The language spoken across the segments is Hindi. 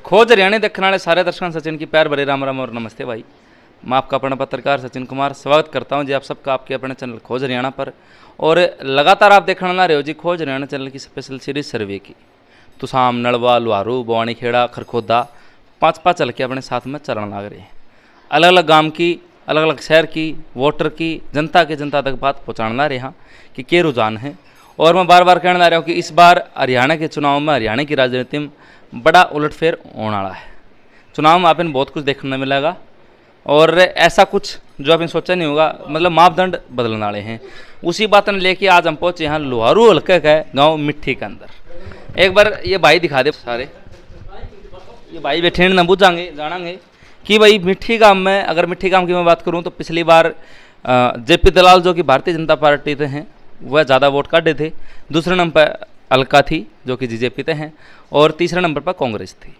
खोज हरियाणा देखने वाले सारे दर्शकों सचिन की प्यार भरे राम राम और नमस्ते भाई। मैं आपका अपना पत्रकार सचिन कुमार स्वागत करता हूं जी आप सबका आपके अपने चैनल खोज हरियाणा पर। और लगातार आप देखने ला रहे हो जी खोज हरियाणा चैनल की स्पेशल सीरीज सर्वे की। तुसाम, नलवा, लुहारू, बवानीखेड़ा, खरखोदा 5-5 चल के अपने साथ में चरण लाग रहे हैं। अलग अलग गांव की, अलग अलग शहर की, वोटर की, जनता के जनता तक बात पहुँचाना ला रहे हैं कि क्या रुझान है। और मैं बार बार कहने ला रहा हूँ कि इस बार हरियाणा के चुनाव में, हरियाणा की राजनीति में बड़ा उलटफेर होने वाला है। चुनाव में आपने बहुत कुछ देखने मिलेगा और ऐसा कुछ जो आपने सोचा नहीं होगा, मतलब मापदंड बदलने वाले हैं। उसी बात ने लेके आज हम पहुँचे यहाँ लुहारू हल्के का गाँव मिट्टी के अंदर। एक बार ये भाई दिखा दे सारे, ये भाई बैठे न बुझाएंगे जानेंगे कि भाई मिट्टी गांव में, अगर मिट्टी गांव की मैं बात करूं तो पिछली बार जेपी दलाल जो कि भारतीय जनता पार्टी से हैं वह ज़्यादा वोट काटे थे। दूसरे नंबर पर अलका थी जो कि जीजेपी से हैं और तीसरे नंबर पर कांग्रेस थी।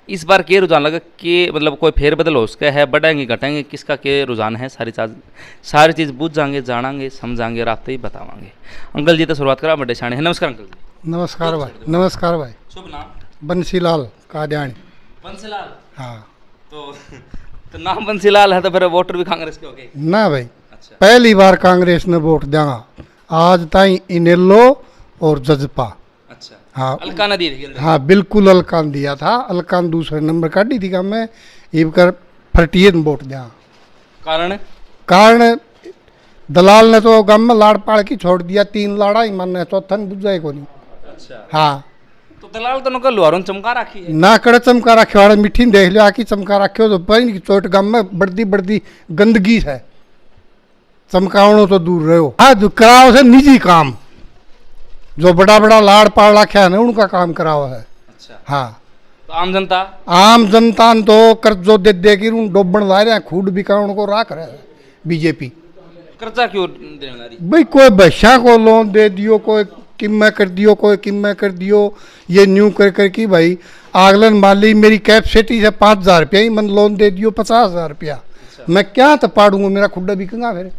इस बार के रुझान लगा कि मतलब कोई फेरबदल हो उसका है, बढ़ेंगे घटेंगे, किसका के रुझान है, सारी चीज़ बुझ जाएंगे, जानेंगे, समझाएंगे, रात ही बतावाएंगे। अंकल जी तो शुरुआत करा बड़े शाणे है। नमस्कार अंकल जी। नमस्कार भाई। नमस्कार भाई। शुभ नाम? बंसीलाल कादियानी। बंसीलाल? हाँ। तो नाम बंसीलाल है तो फिर वोटर भी कांग्रेस के हो गए? ना भाई। अच्छा। पहली बार कांग्रेस ने वोट देगा आज ताई इनेलो और जजपा। अच्छा। हाँ। अलका ने दी थी? हाँ बिल्कुल अलकान दिया था। अलकान दूसरे नंबर काटी थी काम में इबकर फटियन वोट देगा। कारण दलाल ने तो गम में लाड़ पाड़ की छोड़ दिया, 3 लाड़ा ही मन है चौथा बुझ जाए को नहीं। अच्छा। हाँ तो दलाल तो नुका लुहारों चमका रखी है ना करे चमका रखे वाले मिट्टी देख लिया आकी चमका रखे तो पर चोट गम में बढ़ती गंदगी है, चमकावनो तो दूर रहो। हाँ जो कराओ से निजी काम, जो बड़ा लाड़ पाड़ रखा है ना उनका काम कराओ है। अच्छा। हाँ तो आम जनता ने तो कर्जो दे देगी उन डोबन ला रहे हैं, खूड बिका उनको राख रहे है बीजेपी। कर्जा क्यों देने वाली भाई? कोई बच्चा को लोन दे दियो, कोई किम्मे कर दियो, कोई किम्मे कर दियो, ये न्यू कर की भाई आगलन माली मेरी कैपेसिटी से 5,000 रुपया ही मन लोन दे दियो 50,000 रुपया। अच्छा। मैं क्या तो पाड़ूंगा, मेरा खुड्डा बिकेगा फिर।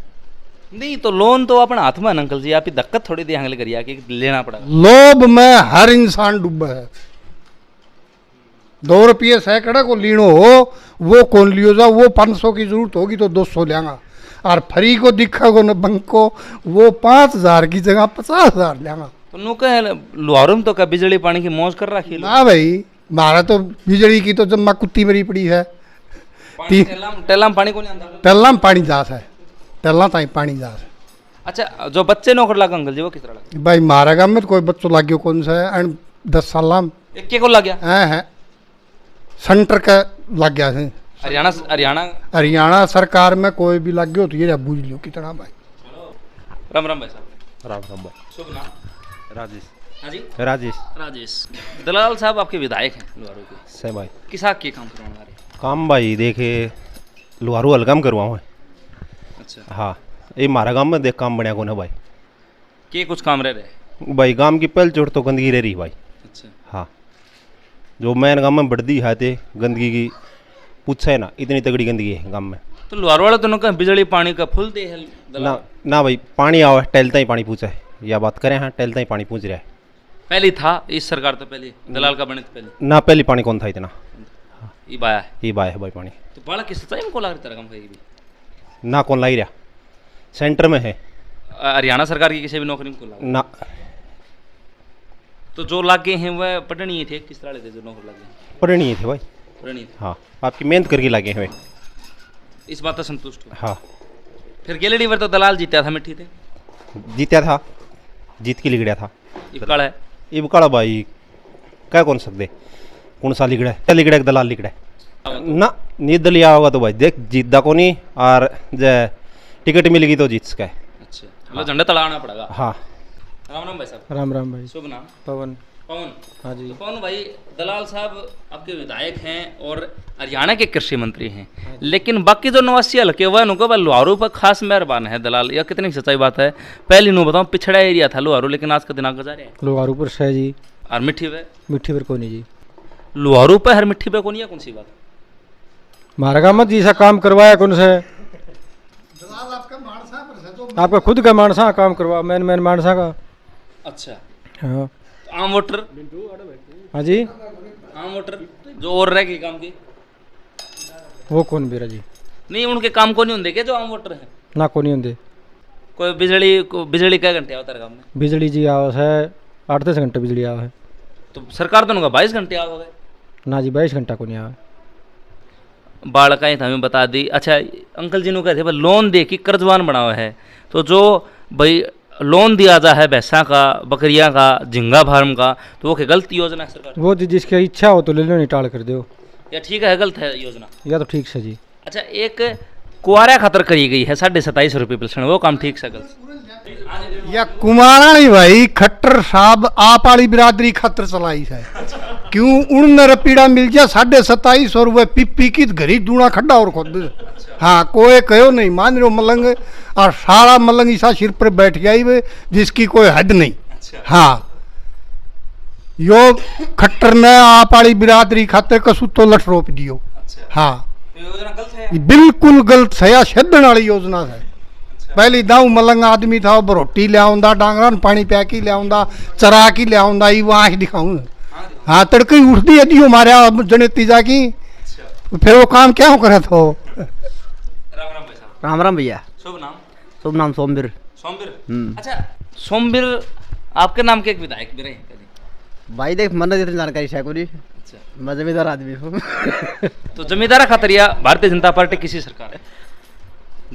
नहीं तो लोन तो अपना हाथ में अंकल जी, आप ही दिक्कत थोड़ी देंगे करिए कि लेना पड़ेगा। लोभ में हर इंसान डूबा है। 2 रुपये सैकड़ा को लीनो हो वो कौन लियो जा, वो 500 की जरूरत होगी तो 200 लेंगा, और फ्री को दिखा को न बैंक को वो 5,000 की जगह 50,000 लेंगा। तो नु कह लुहारूम तो क्या बिजली पानी की मौज कर रखी? ना भाई, मारा तो बिजली की तो जम्मा कुत्ती मरी पड़ी है। टेला पानी को नहीं आता? टेला पानी जास है, टेला ताई पानी जास। अच्छा, जो बच्चे नौकर लगा अंकल जी वो किस तरह लगा? भाई मारा गांव में तो कोई बच्चों लग गया कौन सा है 10 साल एक को लग गया है सेंटर का लग गया है। हरियाणा सरकार में कोई भी लग गया तो ये बूझ लियो कितना भाई। राम राम भाई साहब। राम राम भाई। शुभ नाम? राजेश। हाँ जी राजेश। दलाल साहब आपके विधायक हैं लुहारू के? से भाई किसा के काम करवाने वाले? काम भाई देखे लुहारू हलगाम करवाओ है। अच्छा। हाँ ये मारा गांव में देख काम बढ़िया कौन है भाई। के कुछ काम रह रहे भाई गांव की पहल चोट तो गंदगी रह रही भाई। अच्छा। हाँ जो मैन गांव में बढ़ती है थे गंदगी की पूछा है ना, इतनी तगड़ी गंदगी है गांव में। तो लुहारू वाला तो नुका बिजली पानी का फुल दे है ना भाई, पानी आओ टहलता ही पानी पूछा है, या बात करें हाँ टहलता ही पानी पूछ रहा है। पहले था इस सरकार तो पहले दलाल का बने पहले ना पहले पानी कौन था इतना। ये बाया है, ये बाया है भाई पानी। तो बड़ा किस सच्चाई में को लग रहा है भी ना कौन लाई रहा, सेंटर में है हरियाणा सरकार की किसी भी नौकरी में को लग ना। तो जो लागे हैं वह पढ़नी थे, किस तरह थे जो नौकर लगे? पढ़नी थे भाई, पढ़नी थे। हाँ आपकी मेहनत करके लगे हैं। इस बात से संतुष्ट हो? हाँ। फिर गेलेडी वर तो दलाल जीता था मिट्टी थे? जीता था, जीत के लिगड़ा था। इबकड़ा है? इबकड़ा भाई क्या कौन सकते कौन सा लिगड़ा है, लिगड़ा दलाल लिगड़ा ना नींद लिया होगा तो भाई देख जीतदा को नहीं, और जय टिकट मिलेगी तो जीत सका है। अच्छा, मतलब झंडा तड़ाना पड़ेगा। हाँ। राम राम भाई साहब। राम राम भाई। शुभ नाम? पवन। पवन? हाँ जी। तो पवन भाई, दलाल साहब आपके विधायक हैं और हरियाणा के कृषि मंत्री हैं, लेकिन बाकी जो 89 हल्के वह नुको लुहारू पर खास मेहरबान है दलाल, यह कितनी सच्चाई बात है? पहले नु बताओ, पिछड़ा एरिया था लुहारू, लेकिन आज का दिन आगे जा रहे हैं लुहारू पर है जी। और मिट्टी पर को नहीं जी। लुहारू पर हर मिट्टी पे को नहीं है, कौन सी बात? मारा गांव में जी सा काम करवाया कौन से? आपका खुद का मानसा काम करवा, मैन मानसा का। अच्छा। हाँ। आम वोटर? हाँ जी। आम वोटर जो और रह गई काम की वो कौन बेरा जी नहीं उनके काम को नहीं होंगे क्या जो आम वोटर है ना को नहीं होंगे कोई बिजली कै घंटे आवता है काम में बिजली जी आवा है 8-10 घंटे बिजली आवा है तो सरकार तो उनका 22 घंटे आवा गए ना जी 22 घंटा को नहीं आवा बाढ़ का ही हमें बता दी। अच्छा अंकल जी ने कहते भाई लोन दे कि कर्जवान बनावा है तो जो भाई लोन दिया जा है भैंसा का बकरियां का झिंगा फार्म का तो वो क्या गलत योजना है सरकार वो जी जिसकी इच्छा हो तो ले लो नहीं टाल कर दो या ठीक है गलत है योजना या तो ठीक से जी अच्छा एक कुआरा खातर करी गई है 27.5 रुपये पेंशन वो काम ठीक से गलत या कुमारा नहीं भाई खट्टर साहब आप वाली बिरादरी खातर चलाई है क्यों उन रपीड़ा मिल गया 27.5 रुपये पी की घरी दूना खड्डा और खुद हाँ कोई कहो नहीं मान लो मलंग और सारा मलंग ईसा सिर पर बैठ गया ही जिसकी कोई हद नहीं हाँ यो खट्टर ने आप वाली बिरादरी खातर कसू तो लठ रोप दियो हाँ योजना गलत है ये बिल्कुल गलत है या छदन वाली योजना है पहली दाऊ मलंग आदमी था वो रोटी ले आउंदा डांगरा पानी पै के ले आउंदा चरा की ले आउंदा ये आँख दिखाऊं हाँ तड़के उठती है मारे जने तीजा की फिर वो काम क्या करे तो राम राम भाई साहब राम राम भैया शुभ नाम सोमवीर सोमवीर अच्छा सोमवीर आपके नाम के एक विधायक भी रहे भाई देख मन इतनी जानकारी है कोई अच्छा मैं जमींदार आदमी हूँ तो जमींदारा खातर या भारतीय जनता पार्टी किसी सरकार है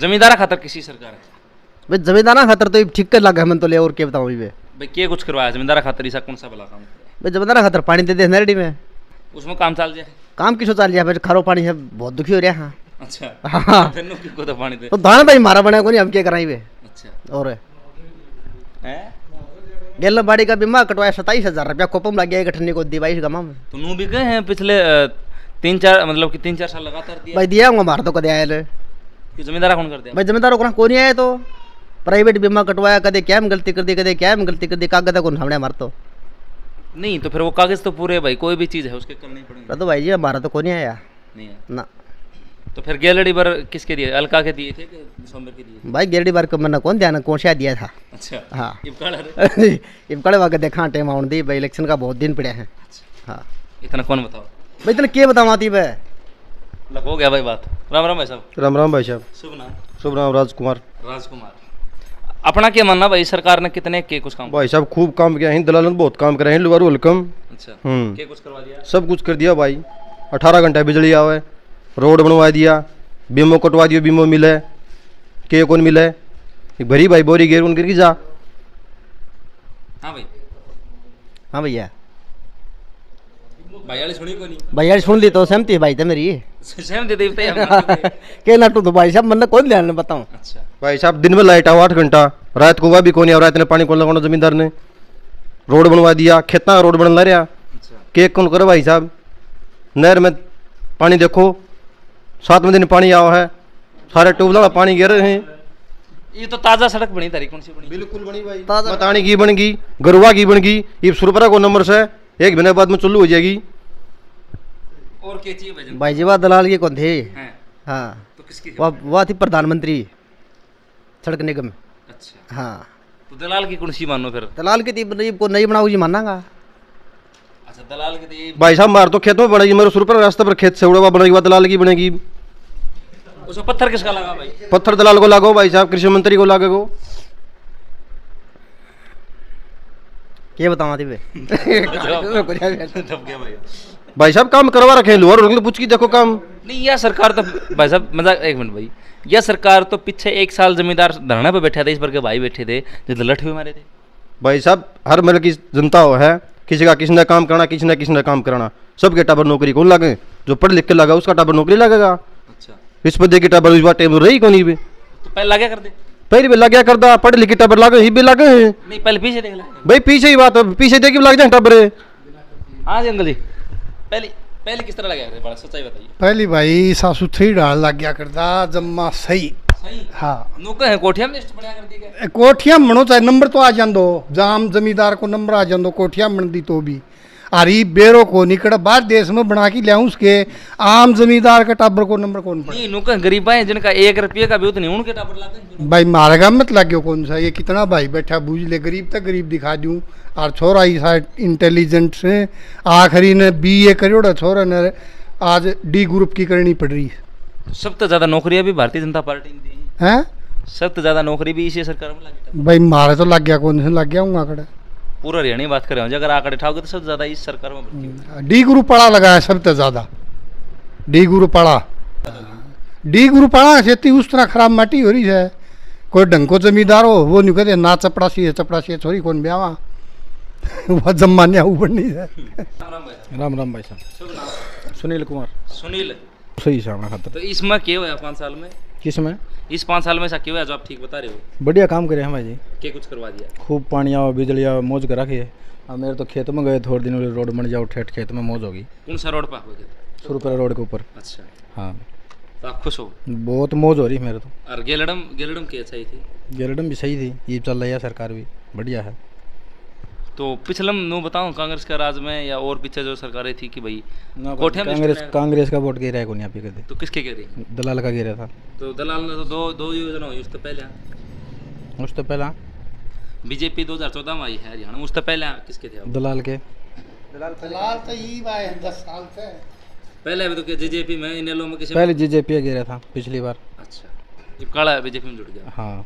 जमींदारा खातर किसी सरकार है भाई जमींदारा खातर तो ठीक कर लगा मन तो ले और क्या बताऊँ भाई क्या कुछ करवाया जमींदारा खातर ऐसा कौन सा भला काम भाई जमींदारा खातर पानी दे दे नरडी में उसमें काम चल जाए काम किसो चल गया भाई खारो पानी है बहुत दुखी हो रहा हाँ अच्छा हाँ तेनों किसको तो पानी दे तो दाना भाई मारा बना को नहीं हम क्या कराई वे अच्छा और हैं गेल बाड़ी का बीमा कटवाया 27,000 रुपया कोपम लग गया गठनी को दिवाई गमा में तो नू भी गए हैं पिछले 3-4 मतलब कि 3-4 साल लगातार दिया भाई दिया हूँ मार तो कदे आया ले कि जमींदारा कौन कर दिया भाई जमींदारों को कौन नहीं आया तो प्राइवेट बीमा कटवाया कदे क्या में गलती कर दी कदे क्या में गलती कर दी कागज को हमने मार तो नहीं तो फिर वो कागज तो पूरे भाई कोई भी चीज़ है उसके करनी पड़ेगी तो भाई जी हमारा तो कौन नहीं आया नहीं है ना तो फिर गैलरी पर किसके दिए अलका के दिए थे कि सोमवीर के दिए भाई गेरडी बार को मैंने कौन ध्यान कौन सा दिया था अच्छा हाँ ये इबकड़े वाके देखा टाइम आउन दी भाई इलेक्शन का बहुत दिन पड़े हैं हाँ इतना कौन बताओ भाई इतना क्या बताऊँ आती भाई लग हो गया भाई बात राम राम भाई साहब राम राम भाई साहब शुभ नाम राजकुमार राजकुमार अपना क्या मानना भाई सरकार ने कितने के कुछ काम भाई साहब खूब काम किया है दलाल ने बहुत काम करे हैं लुवारू वेलकम अच्छा हम्म। क्या कुछ करवा दिया सब कुछ कर दिया भाई 18 घंटे बिजली आवे रोड बनवा दिया बीमो कटवा दियो बीमो मिले के कौन मिले भरी भाई बोरी गेर उनके की जा हाँ भाई हाँ भैया भाई वाली सुनी को नहीं भैया सुन ली तो सहमति है भाई तो मेरी सेम दे देते हैं के ना तो भाई साहब मैंने कौन ध्यान बताऊँ अच्छा भाई साहब दिन में लाइट आओ 8 घंटा रात को वह भी कौन रात ने पानी कौन लगाना जमींदार ने रोड बनवा दिया खेता रोड बन ला रहा अच्छा केक कौन करे भाई साहब नहर में पानी देखो 7वें दिन पानी आओ है सारे ट्यूबवेल वाला पानी गिर रहे हैं ये तो ताज़ा सड़क बनी तारी कौन सी बनी बिल्कुल बनी भाई बतानी की बन गई गरुआ की बन गई ये सुरपरा को नंबर से 1 महीने बाद में चालू हो जाएगी और क्या चाहिए भाई भाई जी वह दलाल के कौन थे हैं हाँ तो किसकी वह थी प्रधानमंत्री सड़क निगम अच्छा हाँ तो दलाल की कौन सी मानो फिर दलाल की थी को नहीं बनाओ जी मानागा अच्छा दलाल की तो ये भाई साहब मार तो खेत में बनेगी मेरे सुरपरा रास्ते पर खेत से उड़ा हुआ बनेगी दलाल की बनेगी उसमें पत्थर किसका लगा भाई पत्थर दलाल को लागो भाई साहब कृषि मंत्री को लागेगो क्या बताऊँ थी दब गया भाई भाई साहब काम करवा रखे हैं लोअर पूछ की देखो काम नहीं यह सरकार तो भाई साहब मजाक एक मिनट भाई यह सरकार तो पीछे 1 साल जमींदार धरने पे बैठे थे इस पर के भाई बैठे थे जो लठ हुए मारे थे भाई साहब हर मतलब की जनता हो है किसी का किसी ने काम करना किसी ने काम कराना सबके टाबर नौकरी कौन लगे जो पढ़ लिख के लगा उसका टाबर नौकरी लगेगा अच्छा इस पर देखिए टाबर इस बार टाइम रही कौन भी तो पहले लगे कर दे पहले भी लग गया करदा पढ़ लिख के टाबर लगे ही भी लगे हैं नहीं पहले पीछे देख ले भाई पीछे ही बात है पीछे देखिए लग जाए टाबर हाँ जी अंकल जी पहले पहले किस तरह लगा कर बड़ा सच्चाई बताइए पहली भाई सासू थी डाल लग गया करदा जम्मा सही सही हाँ नौकर है कोठिया में लिस्ट बढ़िया कर दी क्या कोठिया मनो चाहे नंबर तो आ जांदो जाम जमींदार को नंबर आ जांदो कोठिया मन दी तो भी अरे बेरो को निकट बाहर देश में बना के लियाऊं उसके आम जमींदार का टाबर को नंबर कौन पड़े। नहीं नुका गरीब है जिनका 1 रुपये का भी उतने उनके टापर लाते भाई मारे गाँव में तो लग गयो कौन सा, ये कितना भाई बैठा बूझ ले, गरीब तक गरीब दिखा दूं। और छोरा ही सा इंटेलिजेंट से आखिरी ने BA करियोड़ा छोरा ने आज D ग्रुप की करनी पड़ रही है। सबसे ज्यादा नौकरियां भी भारतीय जनता पार्टी ने दी हैं सबसे ज्यादा नौकरी भी इसी सरकार में लगी। भाई मारे तो लग गया कौन से लग गया हूँ आंकड़े। पूरा हरियाणा बात कर रहे हो, अगर आंकड़े ठाओगे तो सबसे ज्यादा इस सरकार में भर्ती हुई। D ग्रुप पड़ा लगा है सबसे ज्यादा, D ग्रुप पड़ा, D ग्रुप पड़ा खेती उस तरह खराब माटी हो रही है। कोई ढंग को जमींदार हो वो नहीं कहते ना चपड़ासी है छोरी कौन ब्यावा वह जमान्या ऊपर नहीं है। राम राम भाई साहब। सुनील कुमार। सुनील सही सामना खातर। तो इसमें क्या हुआ 5 साल में? किस में? इस 5 साल में ऐसा क्या हुआ जो आप ठीक बता रहे हो? बढ़िया काम करे हैं भाई जी, क्या कुछ करवा दिया? खूब पानी आओ बिजली आओ मौज कर रखी है। अब मेरे तो खेत में गए थोड़े दिन रोड बन जाओ ठेठ खेत में मौज होगी। कौन सा रोड पर हो गया? सुरपुरा रोड के ऊपर। अच्छा, हाँ तो आप खुश हो? बहुत मौज हो रही है मेरे तो। और गेलडम की अच्छाई थी? गेरडम भी सही थी, ये चल रही है सरकार भी बढ़िया है। तो पिछलम नो बताऊं कांग्रेस का राज में या और पीछे जो सरकारें थी कि भाई ना कोठे में कांग्रेस का वोट गिरा है कौन यहाँ पे कभी। तो किसके गिरी? दलाल का गिरा था। तो दलाल ने तो दो योजना हुई उससे पहले। उस तो पहला बीजेपी 2014 में आई है हरियाणा में, उससे पहले किसके थे? दलाल के। दलाल तो यही भाई 10 साल से पहले भी तो क्या बीजेपी में इनेलो में किसी पहले जीजेपी गिरा था पिछली बार। अच्छा, ये काला बीजेपी में जुड़ गया। हाँ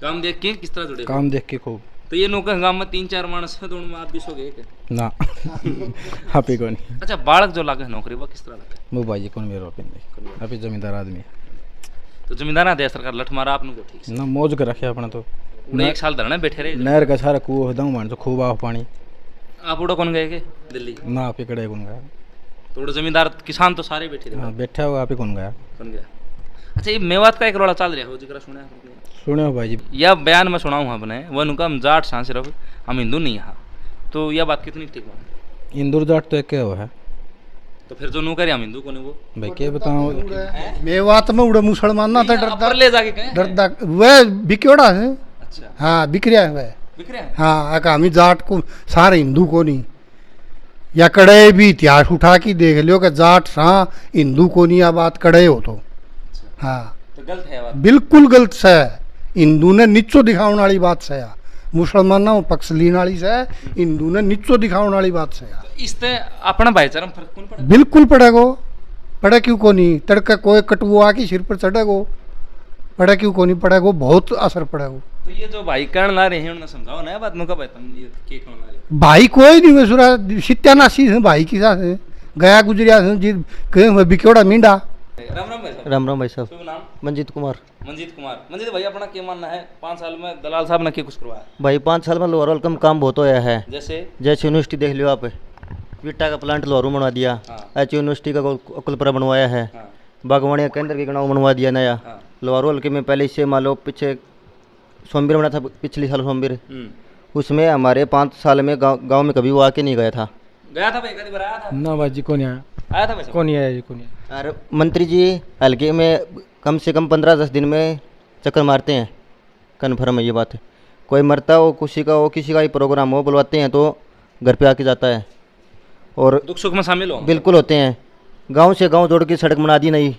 काम देख के किस तरह जुड़े? काम देख के खूब। तो ये नौका गांव में 3-4 मानस है, तो उनमें आप भी सो गए क्या? ना आप ही कौन। अच्छा, बालक जो लागे नौकरी वो किस तरह लगे? वो भाई जी कौन मेरे ओपिन अभी जमींदार आदमी है। तो जमींदार ना दे सरकार लठ मारा आपने को ठीक से ना मौज कर रखे अपना तो। उन्हें 1 साल धरना बैठे रहे। नहर का सारा कुओं दऊँ मान तो खूब आओ पानी। आप उड़ो कौन गए के दिल्ली? ना आप ही कड़े कौन गया। तो उड़ो जमींदार किसान तो सारे बैठे थे। हाँ बैठा हुआ आप ही कौन गया। कौन गया? अच्छा, ये मेवात का एक रोड़ा चल रहा हो जिक्र सुना है? सुने हो भाई जी। यह बयान में सुनाऊँ आपने वो नुका हम जाट शान सिर्फ हम हिंदू नहीं यहाँ, तो यह बात कितनी ठीक है? इंदुर जाट तो एक क्या है। तो फिर जो नू करे हम हिंदू को नहीं वो भाई क्या बताऊँ। मेवात में उड़ा मुसलमान ना था डरदा ले जाके कहें डरदा वह बिक्योड़ा है। अच्छा, हाँ बिक रहा है वह। बिक रहे हैं। हाँ अका हमी जाट को सारे हिंदू को नहीं, या कड़े भी इतिहास उठा के देख लियो कि जाट सा हिंदू को नहीं, आ बात कड़े हो तो हाँ तो गलत है बात। बिल्कुल गलत से। हिंदू ने नीचो दिखाने वाली बात से, मुसलमानों पक्ष लीन वाली से, हिंदू ने नीचो दिखाने वाली बात से। इससे अपना भाईचारा में फर्क कौन पड़ा? बिल्कुल पड़ेगो, पड़े क्यों को नहीं। तड़का कोई कटवो आके सिर पर चढ़ेगो, पड़े क्यों को नहीं पड़ेगो, बहुत असर पड़ेगो। तो ये जो भाई कर्ण ला रहे हैं उन्हें समझाओ ना बात नुका भाई तुम ये के कौन ला रहे भाई कोई नहीं वैसुरा सित्यानासी है भाई की साथ गया गुजरिया जी कहीं बिक्योड़ा मींडा। हो? राम राम भाई साहब। राम राम भाई साहब। शुभ नाम? मंजीत कुमार। मंजीत कुमार। मंजीत भाई अपना क्या मानना है 5 साल में दलाल साहब ने क्या कुछ करवाया? भाई 5 साल में लोअर वेलकम काम बहुत होया है। जैसे जैसे यूनिवर्सिटी देख लियो आप, विटा का प्लांट लोहरू बनवा दिया। हाँ। एच यूनिवर्सिटी का अकुलपुरा बनवाया है। हाँ। बागवानी केंद्र के गाँव बनवा दिया नया। हाँ। लोअर हल्के में पहले इससे मान लो पीछे सोमवीर बना था, पिछले साल सोमवीर, हम्म। उसमें हमारे 5 साल में गांव में कभी वो आके नहीं गया था। गया था भाई, कभी बार आया था? ना भाई जी कौन आया। आया था भाई साहब? कौन आया जी कौन आया। और मंत्री जी हल्के में कम से कम 15-10 दिन में चक्कर मारते हैं। कन्फर्म है ये बात है। कोई मरता हो, किसी का हो, किसी का ही प्रोग्राम हो, बुलवाते हैं तो घर पे आके जाता है। और दुख सुख में शामिल हो? बिल्कुल होते हैं। गांव से गांव जोड़ के सड़क बना दी नहीं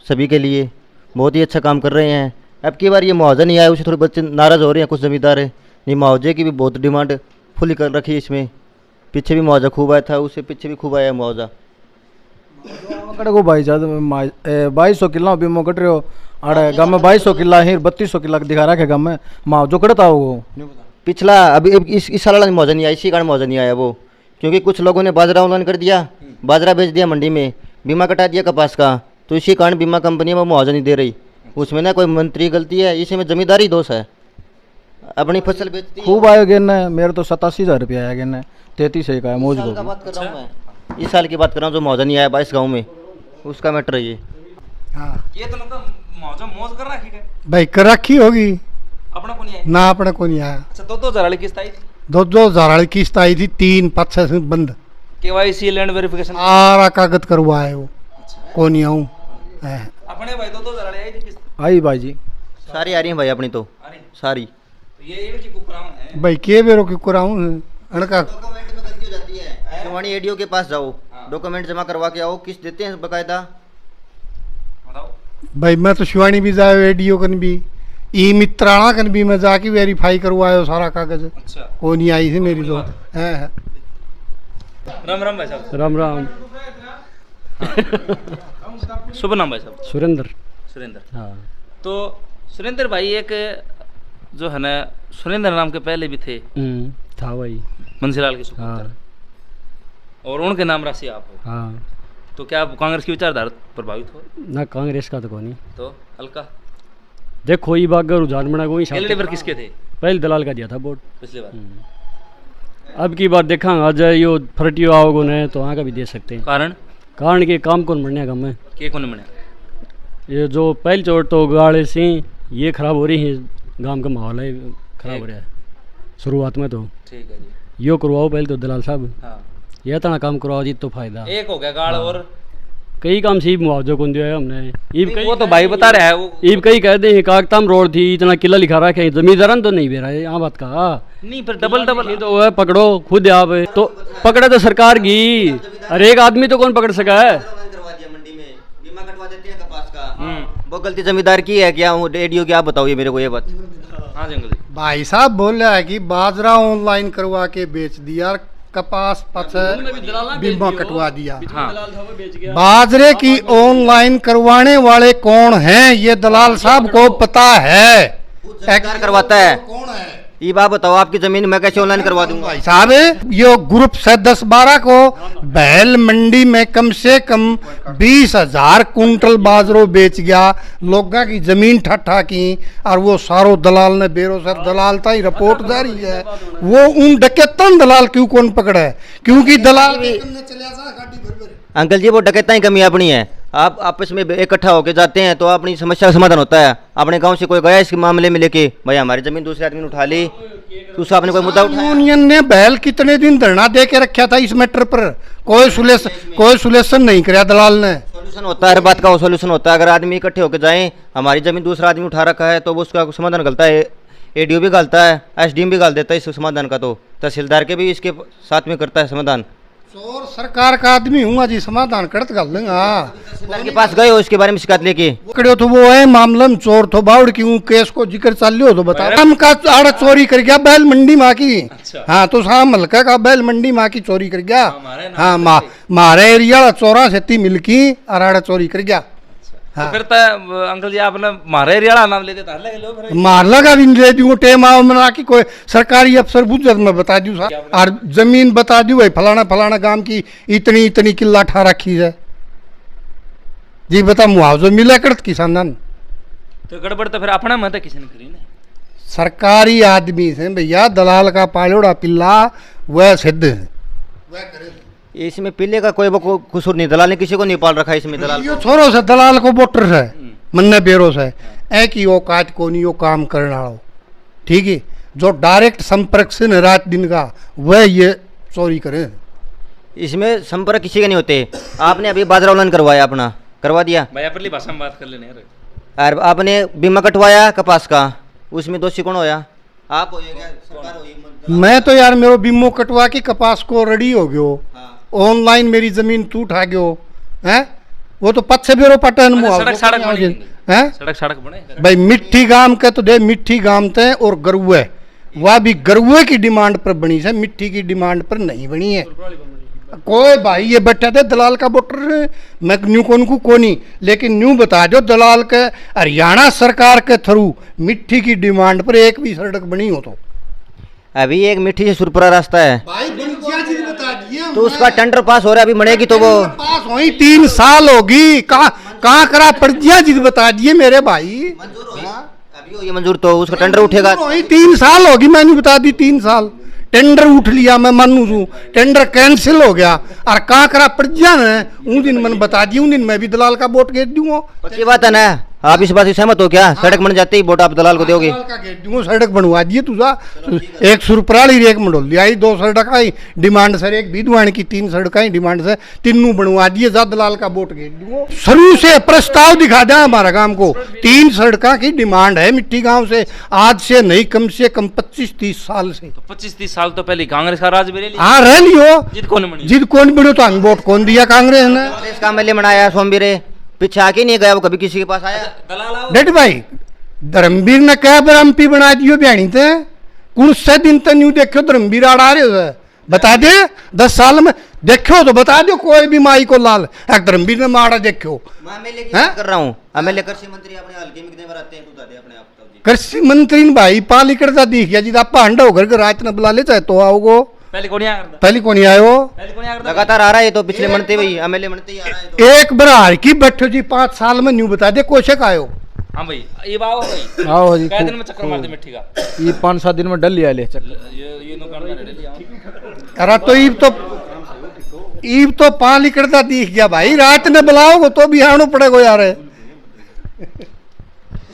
सभी के लिए, बहुत ही अच्छा काम कर रहे हैं। अब की बार ये मुआवजा नहीं आया, उसे थोड़े बच्चे नाराज़ हो रहे हैं कुछ जमींदार है। नहीं, मुआवजे की भी बहुत डिमांड फुल कर रखी है इसमें। पीछे भी मुआवजा खूब आया था, उससे पीछे भी खूब आया मुआवजा। को भाई ज्यादा 2200 किला बीमो कट रहे हो आड़े गाँव में 2200 किला है 3200 किला दिखा रहा है गाँव में माँ जो कटता हो वो पिछला अभी इस साल वाला मुआवजा नहीं आया, इसी कारण मुआवजा नहीं आया वो, क्योंकि कुछ लोगों ने बाजरा ऑनलाइन कर दिया, बाजरा बेच दिया मंडी में, बीमा कटा दिया कपास का, तो इसी कारण बीमा कंपनी में मुआवजा नहीं दे रही। उसमें ना कोई मंत्री गलती है, इसमें जमींदारी दोष है। अपनी फसल बेचती है। खूब आया गिरना मेरे तो 87,000 रुपया आया गिरना 33 का है मौज साल का बात कर रहा हूँ मैं, इस साल की बात कर रहा हूँ जो मुआवजा नहीं आया 22 गाँव में, उसका मैटर है ये। हाँ ये तो मतलब मौजा मौज कर रखी है भाई कर रखी होगी अपना को नहीं आया। ना, अपने को नहीं आया। अच्छा, 2-2 वाली किस्त आई थी? 2000 वाली किस्त आई थी, 3-5 से बंद। केवाईसी लैंड वेरिफिकेशन सारा कागज करवाए वो को नहीं आऊँ। अपने भाई 2-2 वाली आई थी किस्त? आई भाई जी सारी आ रही हैं भाई अपनी तो अरे सारी। तो ये की कुकराम है भाई के बेरो की कुराऊँ अणका शिवानी एडीओ के पास जाओ, डॉक्यूमेंट जमा करवा के आओ, किस्त देते हैं बकायदा। बताओ। भाई मैं तो शिवानी भी जायो, एडीओ कन भी, ई मित्राणा कन भी मैं जाके वेरीफाई करवायो सारा कागज। अच्छा। वो नहीं आई थी मेरी तो है। राम राम भाई साहब। राम राम। शुभ नाम भाई साहब? सुरेंद्र। सुरेंद्र। हाँ। तो सुरेंद्र भाई, एक जो है ना सुरेंद्र नाम के पहले भी थे, था वही। बंसीलाल के सुपुत्र। हाँ और उनके नाम राशि आप हो। हाँ। तो क्या आप कांग्रेस की विचारधारा प्रभावित हो? ना कांग्रेस का तो कोई नहीं। तो हल्का देखो ये बात रुझान बना कोई एलडी पर किसके थे पहले दलाल का दिया था वोट। पिछली बार? अब की बात देखा आज यो फरटियो आओगे ने तो वहाँ का भी दे सकते हैं। कारण के काम कौन बढ़ने गम है के कौन बने? ये जो पहली चोट तो गाड़े से ये खराब हो रही है, गांव का माहौल है खराब हो रहा है शुरुआत में। तो ठीक है जी। यो करवाओ पहले तो दलाल साहब, हाँ। ये तना काम करवाओ जी तो फायदा। एक हो गया गाड़। और कई काम से मुआवजा कौन दिया है हमने। वो तो भाई बता रहा है वो। ईब कई कहते हैं कागताम रोड थी, इतना किला लिखा रखा है, जमींदारन तो नहीं बेरा है यहाँ बात का। नहीं पर डबल तो है पकड़ो खुद आप तो पकड़े तो सरकार की, अरे एक आदमी तो कौन पकड़ सका है। करवा दिया मंडी में, बीमा कटवा देते हैं कपास का। वो गलती जमींदार की है क्या? एडीओ की आप बताओ ये मेरे को ये बात। हाँ जंगल जी। भाई साहब बोल रहा है कि बाजरा ऑनलाइन करवा के बेच दिया, कपास पछ बीमा कटवा दिया। हाँ। बाजरे की ऑनलाइन करवाने वाले कौन हैं ये दलाल साहब को पता है। सरकार करवाता है। कौन है ये बात बताओ? आपकी जमीन मैं कैसे ऑनलाइन करवा दूंगा? भाई साहब यो ग्रुप से 10-12 को बैल मंडी में कम से कम 20,000 कुंटल बाजरो बेच गया, लोगों की जमीन ठट्ठा की, और वो सारो दलाल ने बेरोसर दलाल था ही रिपोर्ट जारी है। वो उन डकैतन दलाल क्यों कौन पकड़ा है? क्योंकि दलाल अंकल जी वो डकैता ही कमी अपनी है। आप आपस में इकट्ठा होके जाते हैं तो अपनी समस्या का समाधान होता है। अपने गांव से कोई गया इस मामले में लेके, भाई हमारी जमीन दूसरे आदमी ने उठा ली, तो उससे आपने कोई मुद्दा उठाया? यूनियन ने बैल कितने दिन धरना दे के रखा था इस मैटर पर, कोई सुलेशन नहीं कराया दलाल ने। सोल्यूशन होता है, हर बात का सोल्यूशन होता है। अगर आदमी इकट्ठे होकर जाएं, हमारी जमीन दूसरा आदमी उठा रखा है तो वो उसका समाधान गलता है, एडीओ भी गलता है, एसडीएम भी गाल देता है इस समाधान का, तो तहसीलदार के भी इसके साथ में करता है समाधान। चोर सरकार का आदमी हूँ जी, समाधान करत कर लेंगा। तहसीलदार के पास गए हो इसके बारे में शिकायत लेके? पकड़ो तो वो है मामला में चोर तो बाउड़ क्यों केस को जिक्र चालियो तो बता। हम का आड़ा चोरी कर गया बैल मंडी माँ की। हाँ तो शाम हल्का का बैल मंडी माँ की चोरी कर गया। हाँ मारे एरिया चोरा से मिलकी और आड़ा चोरी कर गया। हाँ। तो फिर तो अंकल जी आपने मारे रियाड़ा नाम ले देता है, मार लगा भी ले दूंगा टेम आओ मना की कोई सरकारी अफसर बुझत में बता दूँ और जमीन बता दूँ भाई फलाना फलाना गांव की इतनी इतनी किला ठा रखी है जी, बता मुआवजा मिला करत किसान। तो गड़बड़ तो फिर अपना मत किसी ने करी ना, सरकारी आदमी से भैया, दलाल का पालोड़ा पिल्ला वह सिद्ध है, वह करे। इसमें पिल्ले का कोई कसूर नहीं, दलाल ने किसी को नहीं पाल रखा है इसमें। दलाल यो छोरो से दलाल को वोटर है मन्ने बेरो से ए की औकात को नहीं यो काम करना हो, ठीक है। जो डायरेक्ट संपर्क से न रात दिन का वह ये चोरी करे। इसमें संपर्क किसी के नहीं होते। आपने अभी बाजरा ऑनलाइन करवाया, अपना करवा दिया भाई, अपनी भाषा में बात कर लेने यार। और आपने बीमा कटवाया कपास का, उसमें दोषी कौन होया? आप हो क्या? सरकार हो? मैं तो यार मेरो बीमो कटवा के कपास को रेडी हो गयो। ऑनलाइन मेरी जमीन तू उठा गयो है, वो तो पद से बेरो पटन सड़क बने भाई। मिट्टी गांव के तो दे मिट्टी गांव ते और गरुए, वह भी गरुए की डिमांड पर बनी है, मिट्टी की डिमांड पर नहीं बनी है। कोई भाई ये बैठा थे दलाल का वोटर, मैं न्यू को नहीं, लेकिन न्यू बता दो दलाल के हरियाणा सरकार के थ्रू मिट्टी की डिमांड पर एक भी सड़क बनी हो तो? अभी एक मिट्टी से सुरपुरा रास्ता है भाई बता दिए, तो उसका टेंडर पास हो रहा है, अभी बनेगी तो वो पास हुई 3 साल होगी। कहाँ करा पर्चियां जिद बता दिए मेरे भाई। अभी ये मंजूर तो उसका टेंडर उठेगा। 3 साल होगी, मैंने बता दी 3 साल टेंडर उठ लिया, मैं मानू छू टेंडर कैंसिल हो गया और कहाँ करा पर्चियां ने उन दिन मैंने बता दी, उन दिन मैं भी दलाल का वोट गेट दूंगा। पक्की बात है ना? आप इस बात से सहमत हो क्या? सड़क बन जाती ही वोट आप दलाल को दोगे? दलाल का गेट दूंगा, सड़क बनवा दिए तुझा, एक सुरपराली एक मंडोली आई, 2 सड़क आई डिमांड सर, एक विधवान की 3 सड़क आई डिमांड से, तीनों बनवा दिए, जा दलाल का वोट गेट दूंगा। शुरू से प्रस्ताव दिखा दे हमारा गांव को, 3 सड़क की डिमांड है मिट्टी गांव से, आज से नहीं कम से कम 25-30 साल से। तो 25-30 साल तो पहले कांग्रेस का राज भी ले लिया, हाँ रह लियो, जिद कौन बनो तो हम वोट कौन दिया कांग्रेस ने? कांग्रेस का एमएलए बनाया सोमवीरे, पीछे आके नहीं गया वो कभी किसी के पास आया? डेट भाई धर्मवीर ने क्या पर एमपी बना दियो बयानी थे, कौन से दिन तक न्यू देखो धर्मवीर आ रहे हो, बता दे 10 साल में देखो तो बता दो कोई भी माई को लाल एक धर्मवीर ने मारा देखो। मैं एमएलए की बात कर रहा हूँ, एमएलए कृषि मंत्री अपने हल्के में कितने बार आते हैं बता दे अपने आप को। कृषि मंत्री ने भाई पाली करता दिख गया जी, आप हंडा होकर के रात न बुला ले चाहे तो आओगो, पहले कौन आया करता? पहले कौन आयो, पहले कौन आया करता? लगातार आ रहा है तो पिछले मनते भाई एमएलए मनते ही आ रहा है तो। एक बरार की बैठो जी 5 साल में न्यू बता दे कोशक आयो। हाँ भाई ये बात भाई, आओ जी कै दिन में चक्कर मारते मिट्टी का? ये 5-7 दिन में डल लिया ले चक्कर। ये नो करना है लिया। अरे तो ईब तो पाली करता दिख गया भाई, रात ने बुलाओगे तो भी आनो पड़ेगा यार।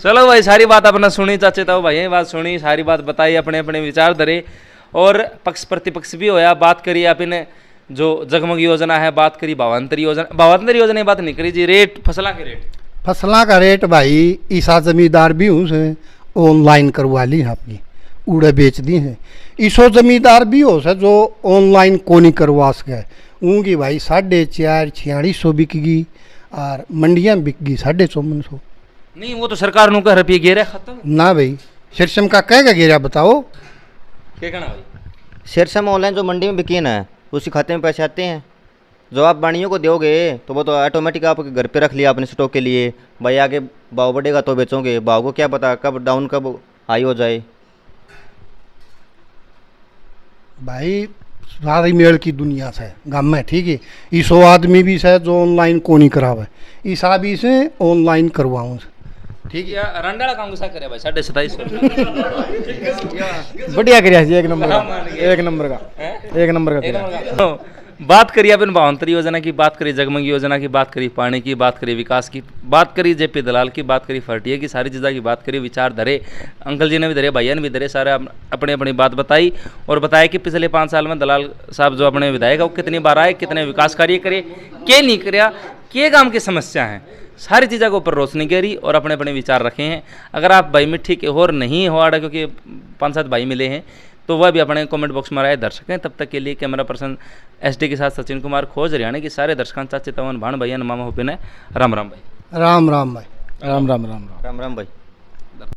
चलो भाई सारी बात अपना सुनी, चाचे ताऊ भाई बात सुनी, सारी बात बताई, अपने अपने विचार धरे और पक्ष प्रतिपक्ष भी होया, बात करी आपने जो जगमग योजना है, बात करी भावांतरी योजना की बात नहीं करी जी, रेट फसला के रेट, फसला का रेट भाई ईसा जमींदार भी हूँ से ऑनलाइन करवा ली अपनी उड़े बेच दी हैं, ईसो जमींदार भी हो से जो ऑनलाइन को नहीं करवा सके, उनकी भाई 4,500-4,600 बिकगी और मंडियाँ बिकगी 5400। नहीं वो तो सरकार नु का रुपये गिरे खत्म ना भाई शीर्षम का कहेगा गिरा बताओ क्या कहना भाई? शेरसम ऑनलाइन जो मंडी में बिकी ना उसी खाते में पैसे आते हैं, जो आप बाणियों को दोगे तो वो तो ऑटोमेटिक आपके घर पे रख लिया आपने स्टॉक के लिए, भाई आगे भाव बढ़ेगा तो बेचोगे, भाव को क्या पता कब डाउन कब हाई हो जाए। भाई सारी मेल की दुनिया से गाँव में ठीक है, ईसो आदमी भी से जो ऑनलाइन को नहीं करावे, ईसा भी से ऑनलाइन करवाऊँ ठीक है रंडाला काम कैसा करे भाई 2750 बढ़िया किया जी, एक नंबर का बात करी अपन भावांतरी योजना की, बात करी जगमग योजना की, बात करी पानी की, बात करी विकास की, बात करी जेपी दलाल की, बात करी फर्टिया की, सारी चीज़ों की बात करी, विचार धरे अंकल जी ने भी धरे, भैया ने भी धरे, सारे अपनी अपनी बात बताई और बताया कि पिछले 5 साल में दलाल साहब जो अपने विधायक वो कितनी बार आए, कितने विकास कार्य करे, क्या नहीं कराया, क्या काम की समस्या हैं, सारी चीज़ों के ऊपर रोशनी करी और अपने अपने विचार रखे हैं। अगर आप भाई मिट्टी के और नहीं हो आड़ा क्योंकि 5-7 भाई मिले हैं तो वह भी अपने कमेंट बॉक्स में राय दर्शक हैं। तब तक के लिए कैमरा पर्सन SD के साथ सचिन कुमार खोज हरियाणा की सारे दर्शकों चाचे तवन भाण भैया मामा हुपिन है। राम राम भाई। राम राम भाई। राम राम राम राम राम राम भाई।